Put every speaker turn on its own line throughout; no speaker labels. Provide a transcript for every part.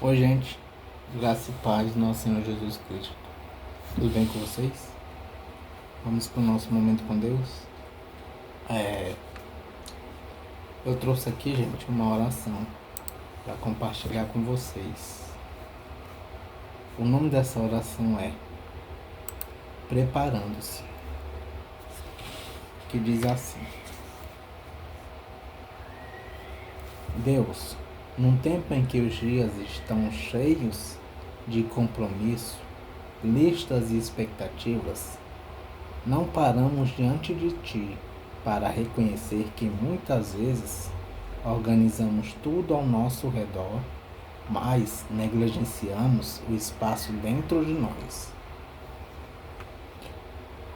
Oi, gente, graça e paz do nosso Senhor Jesus Cristo. Tudo bem com vocês? Vamos para o nosso momento com Deus. Eu trouxe aqui, gente, uma oração para compartilhar com vocês. O nome dessa oração é Preparando-se, que diz assim: Deus, num tempo em que os dias estão cheios de compromisso, listas e expectativas, não paramos diante de Ti para reconhecer que muitas vezes organizamos tudo ao nosso redor, mas negligenciamos o espaço dentro de nós.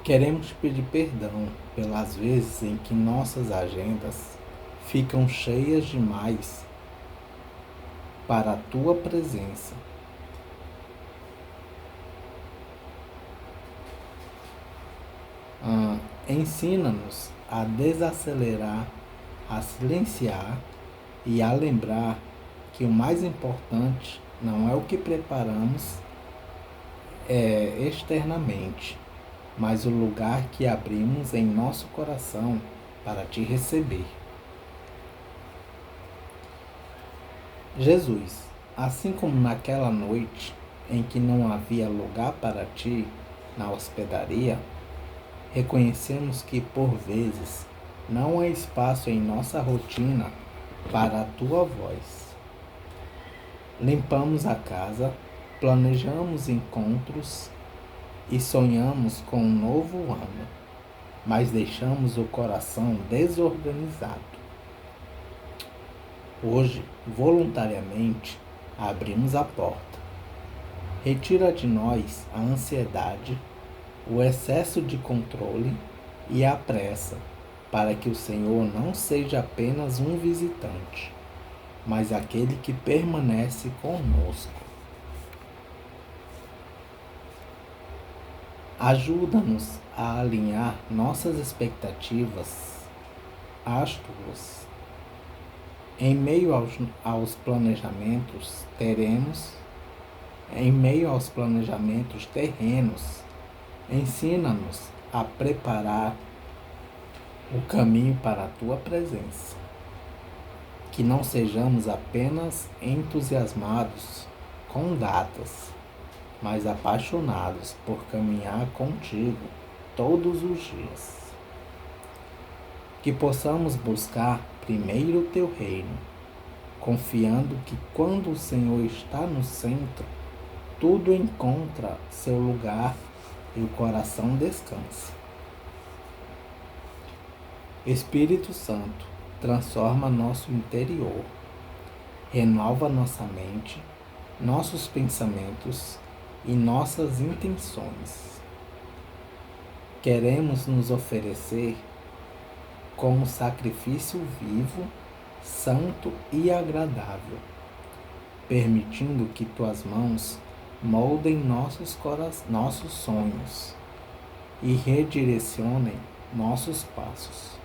Queremos pedir perdão pelas vezes em que nossas agendas ficam cheias demais para a Tua presença. Ensina-nos a desacelerar, a silenciar e a lembrar que o mais importante não é o que preparamos externamente, mas o lugar que abrimos em nosso coração para te receber. Jesus, assim como naquela noite em que não havia lugar para ti na hospedaria, reconhecemos que por vezes não há espaço em nossa rotina para a tua voz. Limpamos a casa, planejamos encontros e sonhamos com um novo ano, mas deixamos o coração desorganizado. Hoje, voluntariamente, abrimos a porta. Retira de nós a ansiedade, o excesso de controle e a pressa, para que o Senhor não seja apenas um visitante, mas aquele que permanece conosco. Ajuda-nos a alinhar nossas expectativas às tuas. Em meio aos planejamentos terrenos, ensina-nos a preparar o caminho para a tua presença. Que não sejamos apenas entusiasmados com datas, mas apaixonados por caminhar contigo todos os dias. Que possamos buscar primeiro o teu reino, confiando que quando o Senhor está no centro, tudo encontra seu lugar e o coração descansa. Espírito Santo, transforma nosso interior, renova nossa mente, nossos pensamentos e nossas intenções. Queremos nos oferecer como sacrifício vivo, santo e agradável, permitindo que tuas mãos moldem nossos sonhos e redirecionem nossos passos.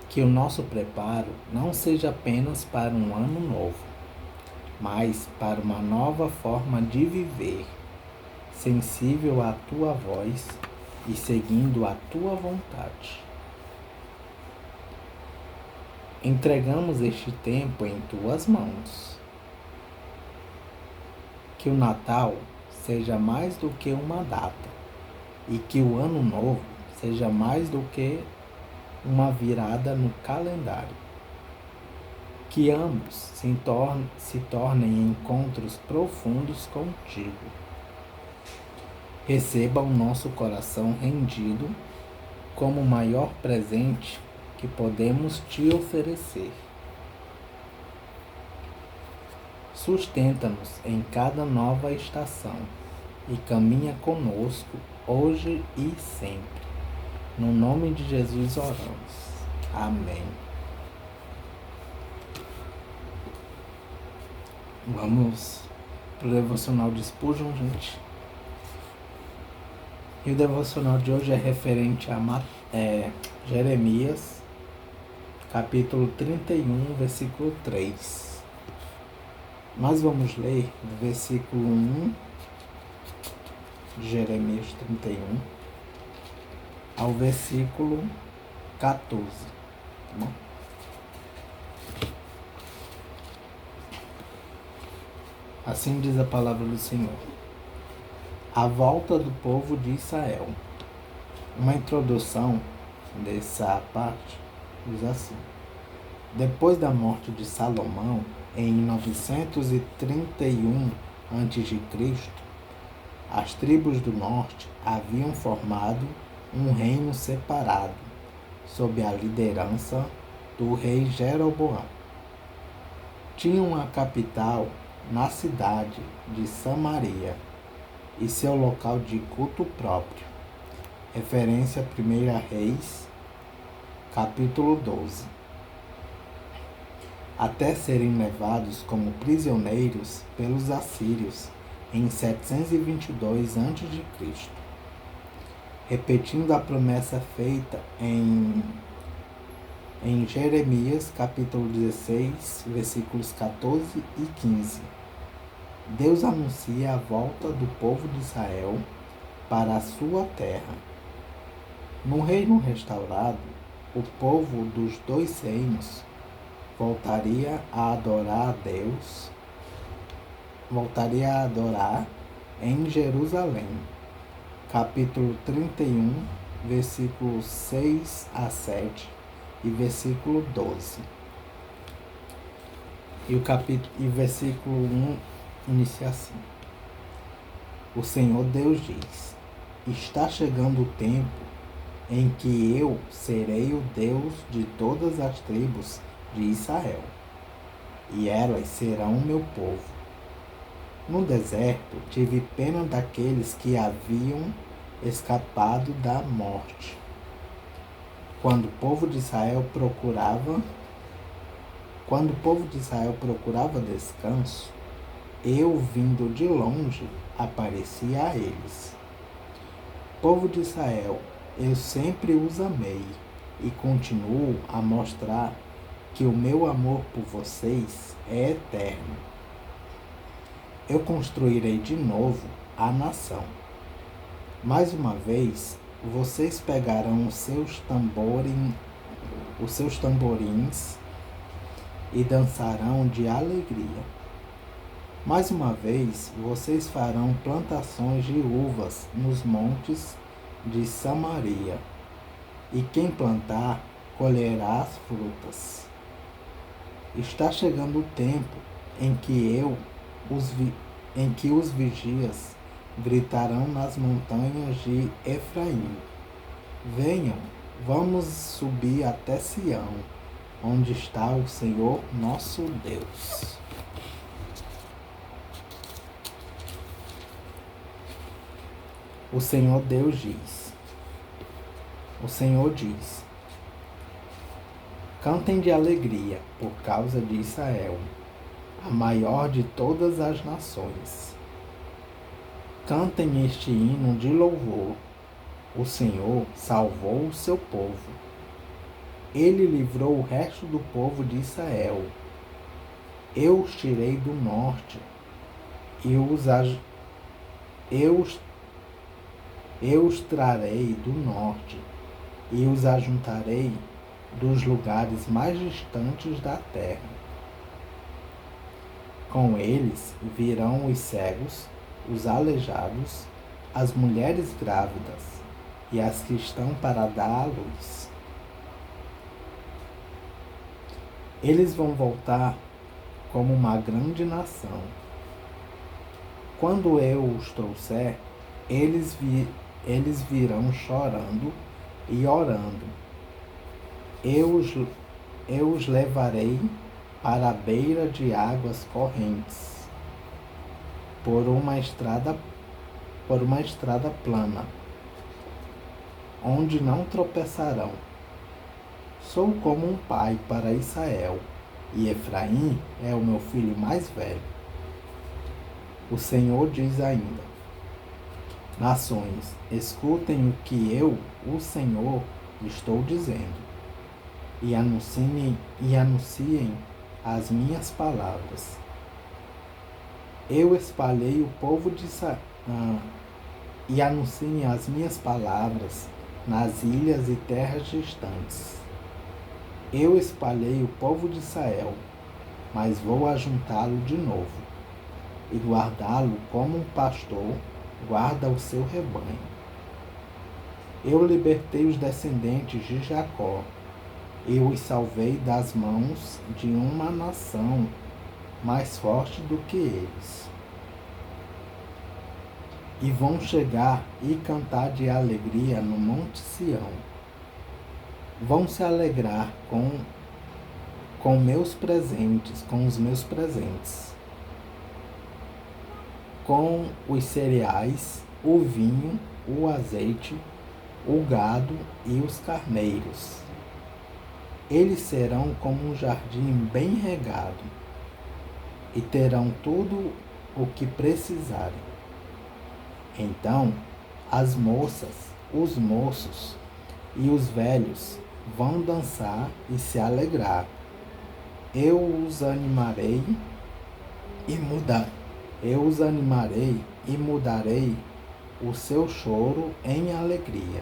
Que o nosso preparo não seja apenas para um ano novo, mas para uma nova forma de viver, sensível à tua voz e seguindo a tua vontade. Entregamos este tempo em tuas mãos. Que o Natal seja mais do que uma data e que o Ano Novo seja mais do que uma virada no calendário. Que ambos se tornem encontros profundos contigo. Receba o nosso coração rendido como o maior presente que podemos te oferecer. Sustenta-nos em cada nova estação e caminha conosco hoje e sempre. No nome de Jesus oramos. Amém. Vamos para o devocional de Spurgeon, gente. E o devocional de hoje é referente a Jeremias, capítulo 31, versículo 3. Nós vamos ler do versículo 1 de Jeremias 31 ao versículo 14. Tá bom? Assim diz a palavra do Senhor. A volta do povo de Israel. Uma introdução dessa parte diz assim: depois da morte de Salomão, em 931 a.C., as tribos do norte haviam formado um reino separado, sob a liderança do rei Jeroboão. Tinham a capital na cidade de Samaria e seu local de culto próprio. Referência a 1 Reis, capítulo 12. Até serem levados como prisioneiros pelos assírios em 722 a.C., repetindo a promessa feita em Jeremias, capítulo 16, versículos 14 e 15. Deus anuncia a volta do povo de Israel para a sua terra. No reino restaurado, o povo dos dois reinos voltaria a adorar em Jerusalém. Capítulo 31, versículos 6 a 7 e versículo 12. E versículo 1 inicia assim: o Senhor Deus diz: está chegando o tempo em que eu serei o Deus de todas as tribos de Israel, e elas serão o meu povo. No deserto tive pena daqueles que haviam escapado da morte. Quando o povo de Israel procurava descanso, eu, vindo de longe, aparecia a eles. Povo de Israel, eu sempre os amei e continuo a mostrar que o meu amor por vocês é eterno. Eu construirei de novo a nação. Mais uma vez, vocês pegarão os seus tamborins e dançarão de alegria. Mais uma vez, vocês farão plantações de uvas nos montes de Samaria, e quem plantar colherá as frutas. Está chegando o tempo em que os vigias gritarão nas montanhas de Efraim: venham, vamos subir até Sião, onde está o Senhor nosso Deus. O Senhor Deus diz. O Senhor diz: cantem de alegria por causa de Israel, a maior de todas as nações. Cantem este hino de louvor. O Senhor salvou o seu povo. Ele livrou o resto do povo de Israel. Eu os tirei do norte e eu os trarei do norte e os ajuntarei dos lugares mais distantes da terra. Com eles virão os cegos, os aleijados, as mulheres grávidas e as que estão para dar à luz. Eles vão voltar como uma grande nação. Quando eu os trouxer, eles virão chorando e orando. Eu os levarei para a beira de águas correntes, por uma estrada plana, onde não tropeçarão. Sou como um pai para Israel, e Efraim é o meu filho mais velho. O Senhor diz ainda: nações, escutem o que eu, o Senhor, estou dizendo, e anunciem as minhas palavras. Eu espalhei o povo de e anunciem as minhas palavras nas ilhas e terras distantes. Eu espalhei o povo de Israel, mas vou ajuntá-lo de novo e guardá-lo como um pastor guarda o seu rebanho. Eu libertei os descendentes de Jacó, eu os salvei das mãos de uma nação mais forte do que eles. E vão chegar e cantar de alegria no Monte Sião. Vão se alegrar com meus presentes, com os meus presentes, com os cereais, o vinho, o azeite, o gado e os carneiros. Eles serão como um jardim bem regado e terão tudo o que precisarem. Então, as moças, os moços e os velhos vão dançar e se alegrar. Eu os animarei e mudarei o seu choro em alegria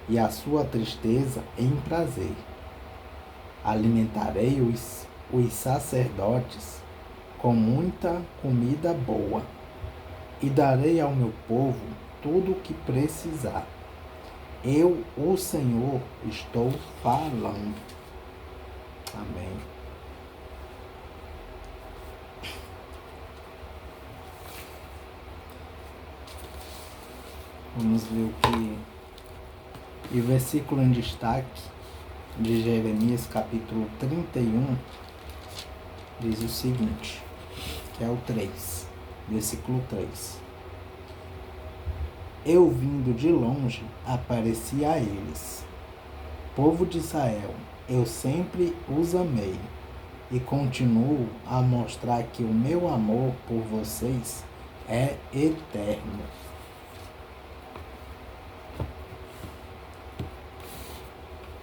e a sua tristeza em prazer. Alimentarei os sacerdotes com muita comida boa e darei ao meu povo tudo o que precisar. Eu, o Senhor, estou falando. Amém. Vamos ver o que... E o versículo em destaque de Jeremias, capítulo 31, diz o seguinte, que é o 3, versículo 3. Eu, vindo de longe, apareci a eles. Povo de Israel, eu sempre os amei e continuo a mostrar que o meu amor por vocês é eterno.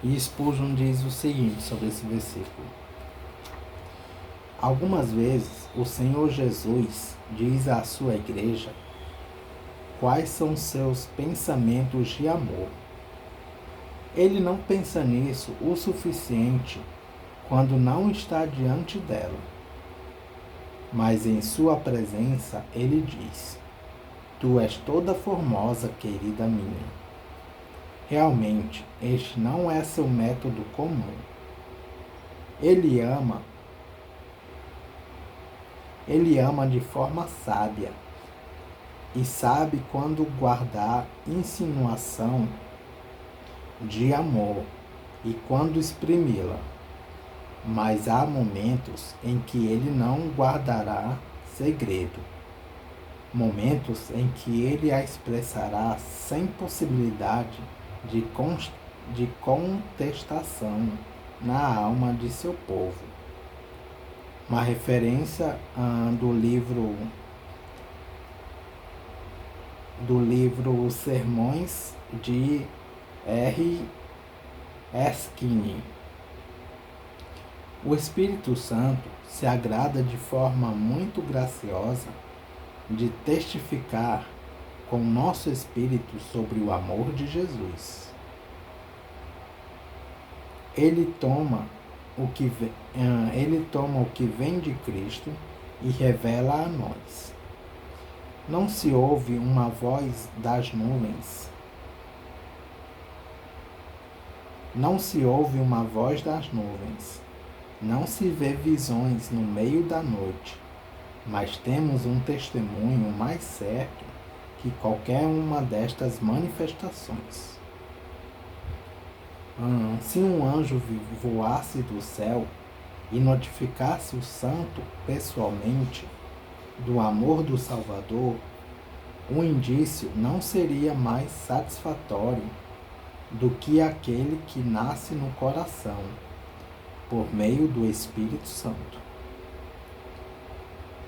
E Spurgeon diz o seguinte sobre esse versículo. Algumas vezes o Senhor Jesus diz à sua igreja quais são seus pensamentos de amor. Ele não pensa nisso o suficiente quando não está diante dela. Mas em sua presença ele diz: Tu és toda formosa, querida minha. Realmente, este não é seu método comum. Ele ama de forma sábia e sabe quando guardar insinuação de amor e quando exprimi-la. Mas há momentos em que ele não guardará segredo. Momentos em que ele a expressará sem possibilidade de contestação na alma de seu povo. Uma referência do livro Sermões de R. Erskine. O Espírito Santo se agrada de forma muito graciosa de testificar com nosso espírito sobre o amor de Jesus. Ele toma o que vem de Cristo e revela a nós. Não se ouve uma voz das nuvens. Não se ouve uma voz das nuvens. Não se vê visões no meio da noite. Mas temos um testemunho mais certo que qualquer uma destas manifestações. Se um anjo voasse do céu e notificasse o santo pessoalmente do amor do Salvador, o indício não seria mais satisfatório do que aquele que nasce no coração, por meio do Espírito Santo.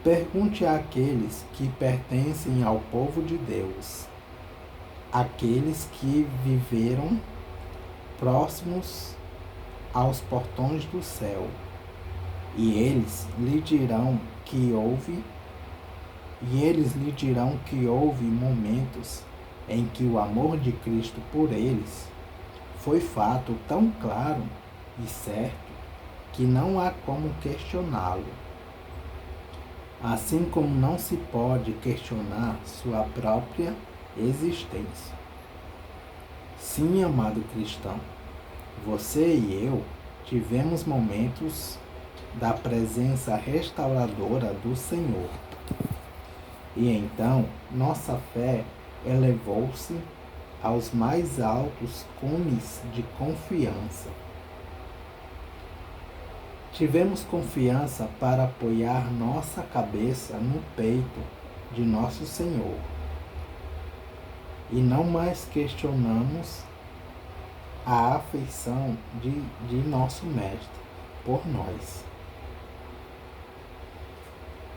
Pergunte àqueles que pertencem ao povo de Deus, aqueles que viveram próximos aos portões do céu, e eles lhe dirão que houve E eles lhe dirão que houve momentos em que o amor de Cristo por eles foi fato tão claro e certo que não há como questioná-lo. Assim como não se pode questionar sua própria existência. Sim, amado cristão, você e eu tivemos momentos da presença restauradora do Senhor. E então nossa fé elevou-se aos mais altos cumes de confiança. Tivemos confiança para apoiar nossa cabeça no peito de nosso Senhor. E não mais questionamos a afeição de nosso Mestre por nós.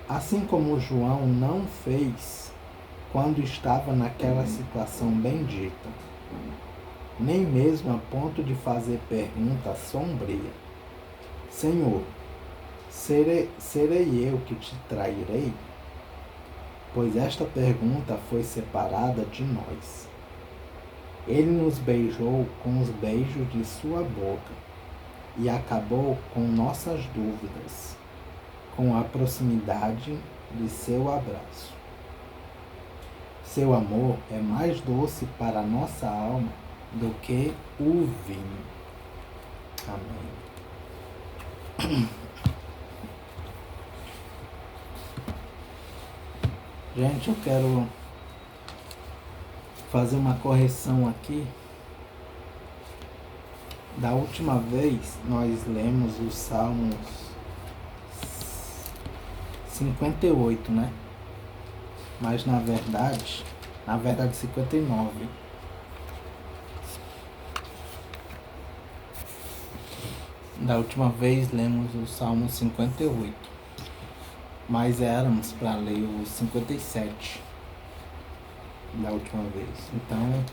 Assim como João não fez quando estava naquela situação bendita, nem mesmo a ponto de fazer pergunta sombria: Senhor, serei eu que te trairei? Pois esta pergunta foi separada de nós. Ele nos beijou com os beijos de sua boca e acabou com nossas dúvidas, com a proximidade de seu abraço. Seu amor é mais doce para a nossa alma do que o vinho. Amém. Gente, eu quero fazer uma correção aqui. Da última vez nós lemos os Salmos 58, né? Mas na verdade 59. Da última vez lemos o Salmo 58, mas éramos para ler o 57 da última vez. Então,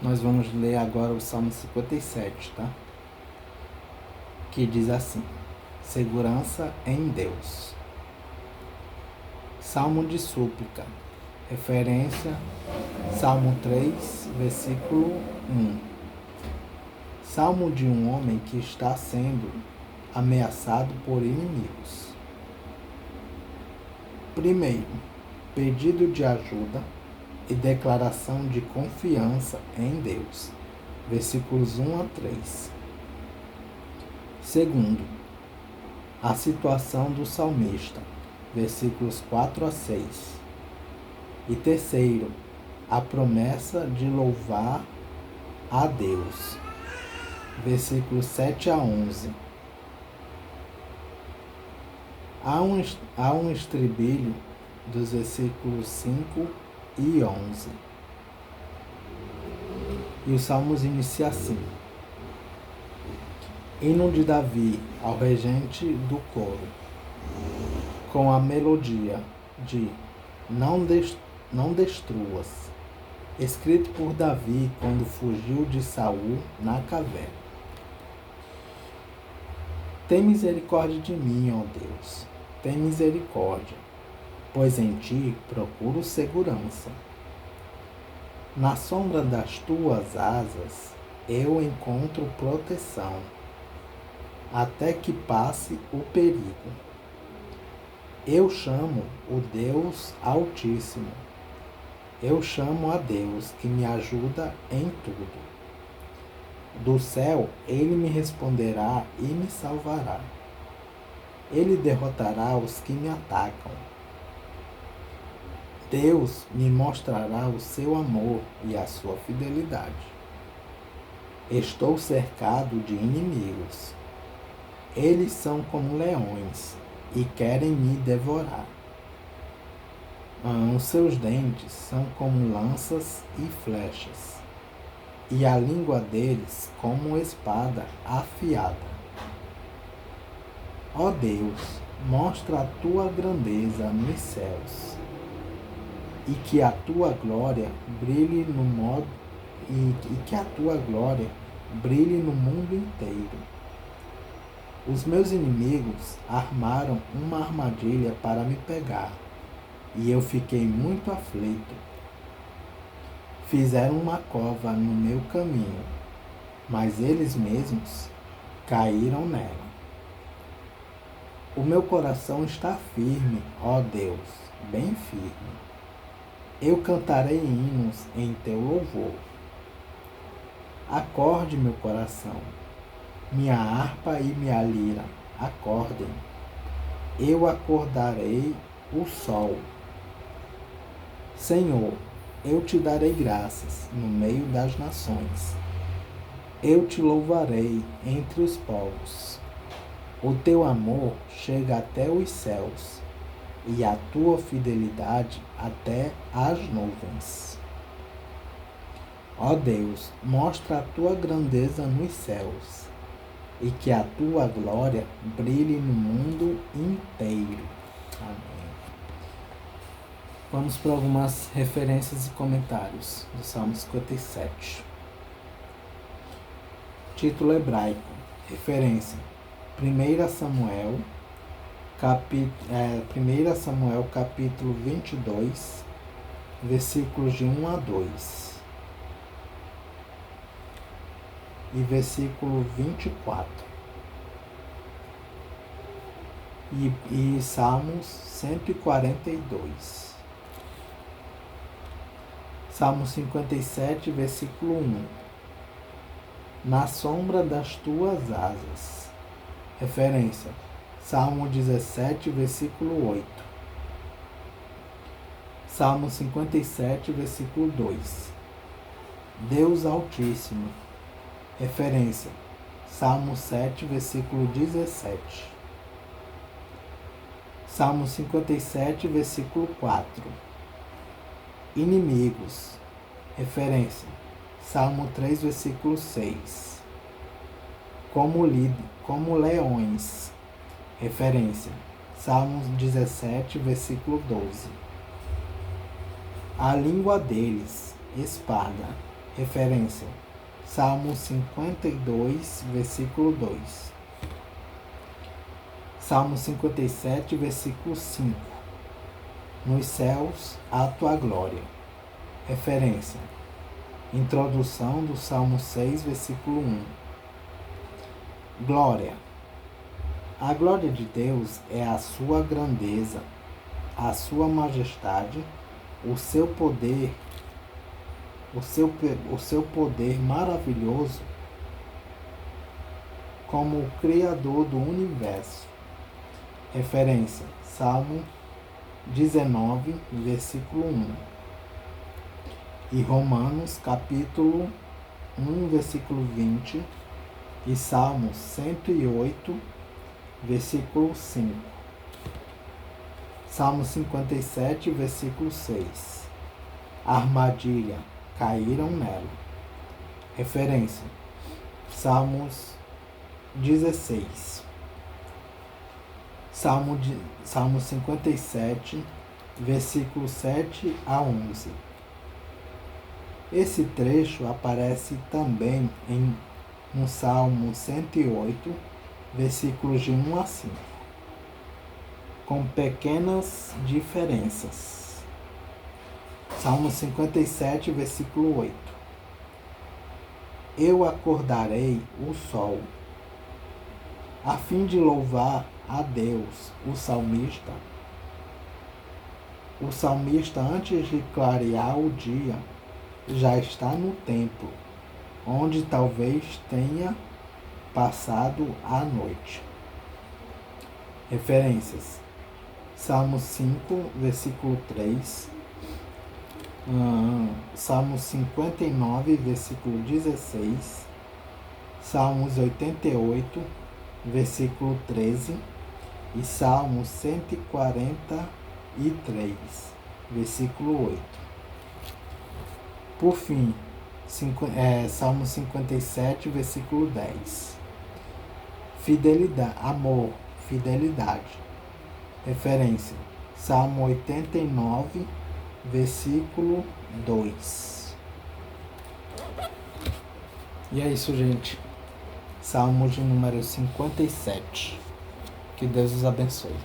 nós vamos ler agora o Salmo 57, tá? Que diz assim: segurança em Deus. Salmo de súplica. Referência, Salmo 3, versículo 1. Salmo de um homem que está sendo ameaçado por inimigos. Primeiro, pedido de ajuda e declaração de confiança em Deus. Versículos 1 a 3. Segundo, a situação do salmista. Versículos 4 a 6. E terceiro, a promessa de louvar a Deus. Versículos 7 a 11. Há um estribilho dos versículos 5 e 11. E os salmos inicia assim: hino de Davi ao regente do coro, com a melodia de Não destruas, escrito por Davi quando fugiu de Saul na caverna. Tem misericórdia de mim, ó Deus, tem misericórdia, pois em ti procuro segurança. Na sombra das tuas asas eu encontro proteção, até que passe o perigo. Eu chamo o Deus Altíssimo. Eu chamo a Deus que me ajuda em tudo. Do céu ele me responderá e me salvará. Ele derrotará os que me atacam. Deus me mostrará o seu amor e a sua fidelidade. Estou cercado de inimigos. Eles são como leões e querem me devorar. Os seus dentes são como lanças e flechas, e a língua deles como espada afiada. Ó Deus, mostra a tua grandeza nos céus, e que a tua glória brilhe no mundo inteiro. Os meus inimigos armaram uma armadilha para me pegar, e eu fiquei muito aflito. Fizeram uma cova no meu caminho, mas eles mesmos caíram nela. O meu coração está firme, ó Deus, bem firme. Eu cantarei hinos em teu louvor. Acorde, meu coração, minha harpa e minha lira, acordem. Eu acordarei o sol. Senhor, eu te darei graças no meio das nações. Eu te louvarei entre os povos. O teu amor chega até os céus e a tua fidelidade até as nuvens. Ó Deus, mostra a tua grandeza nos céus e que a tua glória brilhe no mundo inteiro. Amém. Vamos para algumas referências e comentários do Salmo 57. Título hebraico. Referência. 1 Samuel, capítulo 22, versículos de 1 a 2. E versículo 24. E Salmos 142. Salmo 57, versículo 1. Na sombra das tuas asas. Referência. Salmo 17, versículo 8. Salmo 57, versículo 2. Deus Altíssimo. Referência. Salmo 7, versículo 17. Salmo 57, versículo 4. Inimigos. Referência. Salmo 3, versículo 6. Como leões. Referência. Salmos 17, versículo 12. A língua deles, espada. Referência. Salmo 52, versículo 2. Salmo 57, versículo 5. Nos céus, a tua glória. Referência. Introdução do Salmo 6, versículo 1. Glória. A glória de Deus é a sua grandeza, a sua majestade, o seu poder, o seu poder maravilhoso como o Criador do universo. Referência. Salmo 19, versículo 1. E Romanos, capítulo 1, versículo 20. E Salmos 108, versículo 5. Salmo 57, versículo 6. Armadilha, caíram nela. Referência. Salmos 16. Salmo 57, versículo 7 a 11. Esse trecho aparece também no Salmo 108, versículos de 1 a 5, com pequenas diferenças. Salmo 57, versículo 8. Eu acordarei o sol, a fim de louvar a Deus. O salmista, antes de clarear o dia, já está no templo, onde talvez tenha passado a noite. Referências. Salmo 5, versículo 3. Salmo 59, versículo 16. Salmos 88, versículo 13. E Salmo 143, versículo 8. Por fim, Salmo 57, versículo 10. Fidelidade, amor, fidelidade. Referência. Salmo 89, versículo 2. E é isso, gente. Salmo de número 57. Que Deus os abençoe.